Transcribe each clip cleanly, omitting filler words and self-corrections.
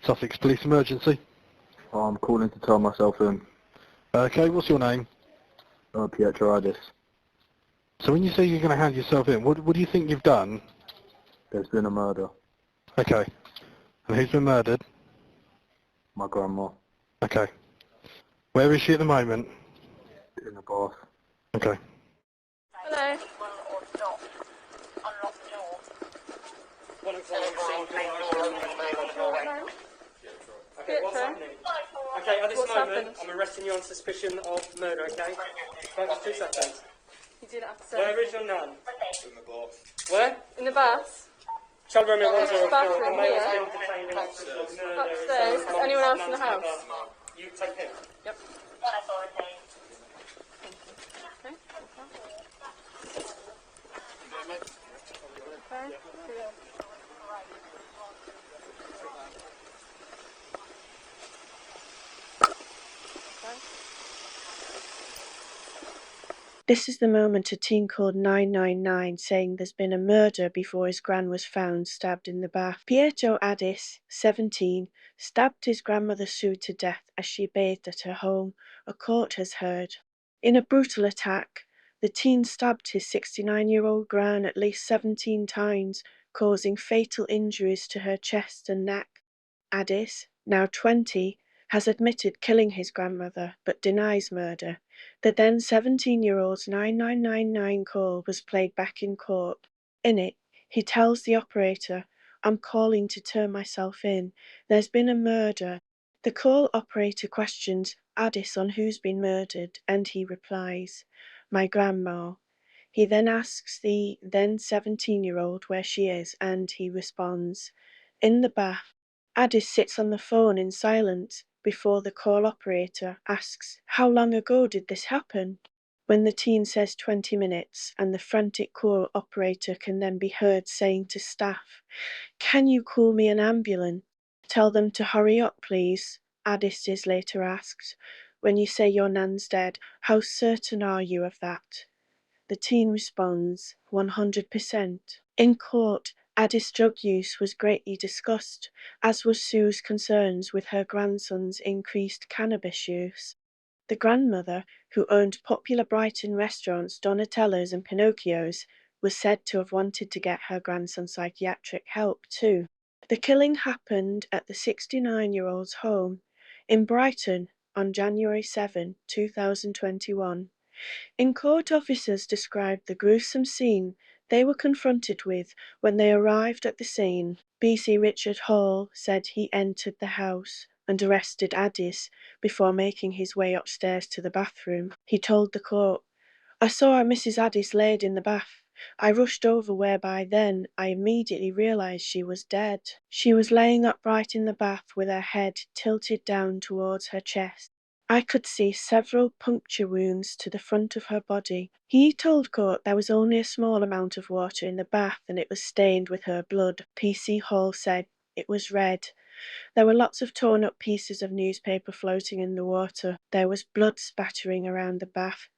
Sussex Police Emergency. I'm calling to turn myself in. Okay, what's your name? Pietro Addis. So when you say you're going to hand yourself in, what do you think you've done? There's been a murder. Okay. And who's been murdered? My grandma. Okay. Where is she at the moment? In the bath. Okay. Hello. Okay, what's happening? Okay, at this moment, I'm arresting you on suspicion of murder, okay? Just 2 seconds. You do not have to say. Where is your nan? In the bath. Where? In the bath? Child Romeo 104. Bathroom The male has here. been detained in hospital of murder. Upstairs. Is anyone else in the house? You take him. Yep. Okay. This is the moment a teen called 999 saying there's been a murder before his gran was found stabbed in the bath. Pietro Addis, 17, stabbed his grandmother Sue to death as she bathed at her home, a court has heard. In a brutal attack, the teen stabbed his 69-year-old gran at least 17 times, causing fatal injuries to her chest and neck. Addis, now 20, has admitted killing his grandmother but denies murder. The then 17-year-old's 9999 call was played back in court. In it, he tells the operator, "I'm calling to turn myself in. There's been a murder." The call operator questions Addis on who's been murdered, and he replies, "My grandma." He then asks the then 17-year-old where she is, and he responds, "In the bath." Addis sits on the phone in silence before the call operator asks, "How long ago did this happen?" When the teen says 20 minutes, and the frantic call operator can then be heard saying to staff, "Can you call me an ambulance? Tell them to hurry up, please." Addis is later asked, "When you say your nan's dead, how certain are you of that?" The teen responds, 100%. In court, Addis' drug use was greatly discussed, as was Sue's concerns with her grandson's increased cannabis use. The grandmother, who owned popular Brighton restaurants Donatello's and Pinocchio's, was said to have wanted to get her grandson psychiatric help too. The killing happened at the 69-year-old's home in Brighton on January 7, 2021. In court, officers described the gruesome scene they were confronted with when they arrived at the scene. BC Richard Hall said he entered the house and arrested Addis before making his way upstairs to the bathroom. He told the court, "I saw Mrs. Addis laid in the bath. I rushed over, whereby then I immediately realised she was dead. She was laying upright in the bath with her head tilted down towards her chest. I could see several puncture wounds to the front of her body." He told court there was only a small amount of water in the bath and it was stained with her blood. PC Hall said it was red. There were lots of torn up pieces of newspaper floating in the water. There was blood spattering around the bath.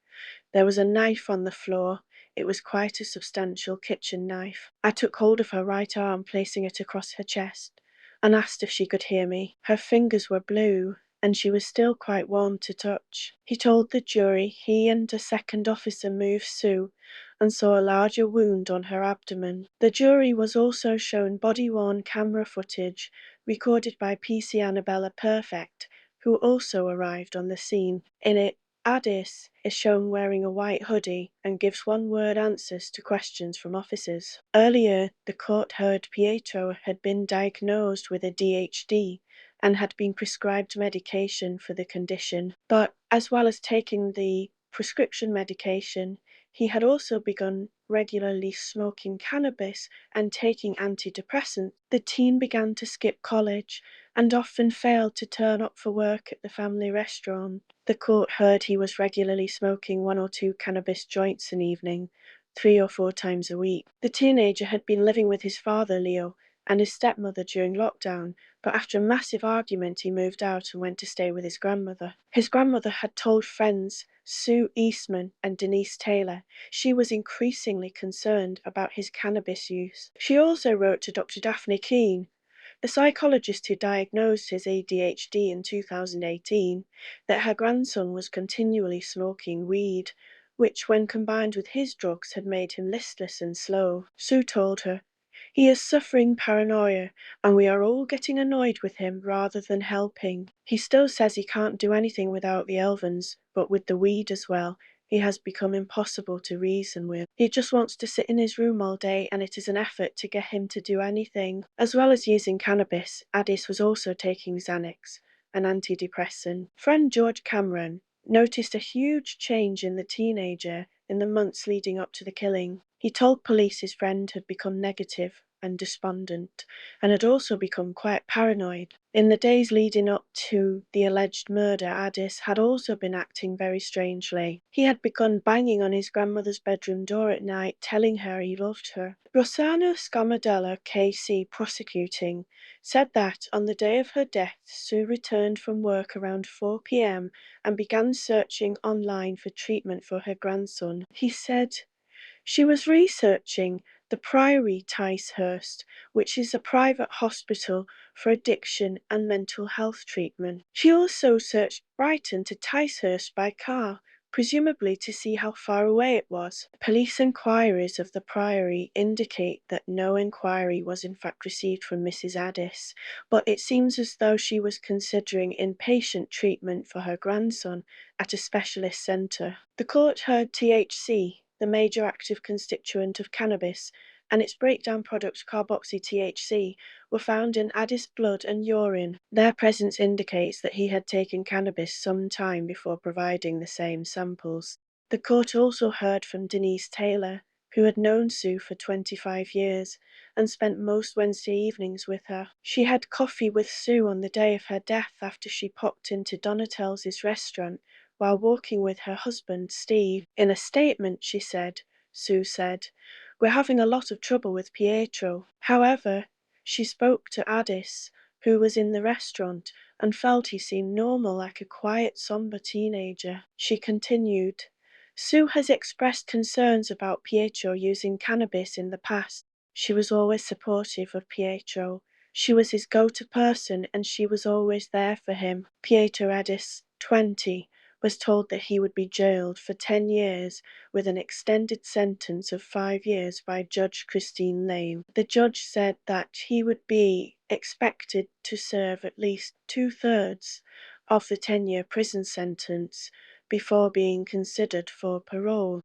There was a knife on the floor. It was quite a substantial kitchen knife. I took hold of her right arm, placing it across her chest, and asked if she could hear me. Her fingers were blue, and she was still quite warm to touch. He told the jury he and a second officer moved Sue and saw a larger wound on her abdomen. The jury was also shown body-worn camera footage recorded by PC Annabella Perfect, who also arrived on the scene. In it, Addis is shown wearing a white hoodie and gives one-word answers to questions from officers. Earlier, the court heard Pietro had been diagnosed with ADHD and had been prescribed medication for the condition. But as well as taking the prescription medication, he had also begun regularly smoking cannabis and taking antidepressants. The teen began to skip college and often failed to turn up for work at the family restaurant. The court heard he was regularly smoking 1 or 2 cannabis joints an evening, 3 or 4 times a week. The teenager had been living with his father, Leo, and his stepmother during lockdown, but after a massive argument he moved out and went to stay with his grandmother. His grandmother had told friends, Sue Eastman and Denise Taylor, she was increasingly concerned about his cannabis use. She also wrote to Dr. Daphne Keane, The psychologist who diagnosed his ADHD in 2018 that her grandson was continually smoking weed, which when combined with his drugs had made him listless and slow. Sue told her, "He is suffering paranoia, and we are all getting annoyed with him rather than helping. He still says he can't do anything without the Elvins, but with the weed as well, he has become impossible to reason with. He just wants to sit in his room all day, and it is an effort to get him to do anything." As well as using cannabis, Addis was also taking Xanax, an antidepressant. Friend George Cameron noticed a huge change in the teenager in the months leading up to the killing. He told police his friend had become negative and despondent, and had also become quite paranoid. In the days leading up to the alleged murder, Addis had also been acting very strangely. He had begun banging on his grandmother's bedroom door at night, telling her he loved her. Rossano Scamadella, KC prosecuting, said that on the day of her death, Sue returned from work around 4 p.m. and began searching online for treatment for her grandson. He said, "She was researching the Priory Ticehurst, which is a private hospital for addiction and mental health treatment. She also searched Brighton to Ticehurst by car, presumably to see how far away it was." Police inquiries of the Priory indicate that no inquiry was in fact received from Mrs. Addis, but it seems as though she was considering inpatient treatment for her grandson at a specialist centre. The court heard THC, the major active constituent of cannabis, and its breakdown product carboxy-THC were found in Addis' blood and urine. Their presence indicates that he had taken cannabis some time before providing the same samples. The court also heard from Denise Taylor, who had known Sue for 25 years and spent most Wednesday evenings with her. She had coffee with Sue on the day of her death after she popped into Donatel's restaurant while walking with her husband, Steve. In a statement, Sue said, "We're having a lot of trouble with Pietro." However, she spoke to Addis, who was in the restaurant, and felt he seemed normal, like a quiet, somber teenager. She continued, "Sue has expressed concerns about Pietro using cannabis in the past. She was always supportive of Pietro. She was his go-to person, and she was always there for him." Pietro Addis, 20, was told that he would be jailed for 10 years with an extended sentence of 5 years by Judge Christine Lane. The judge said that he would be expected to serve at least 2/3 of the 10-year prison sentence before being considered for parole.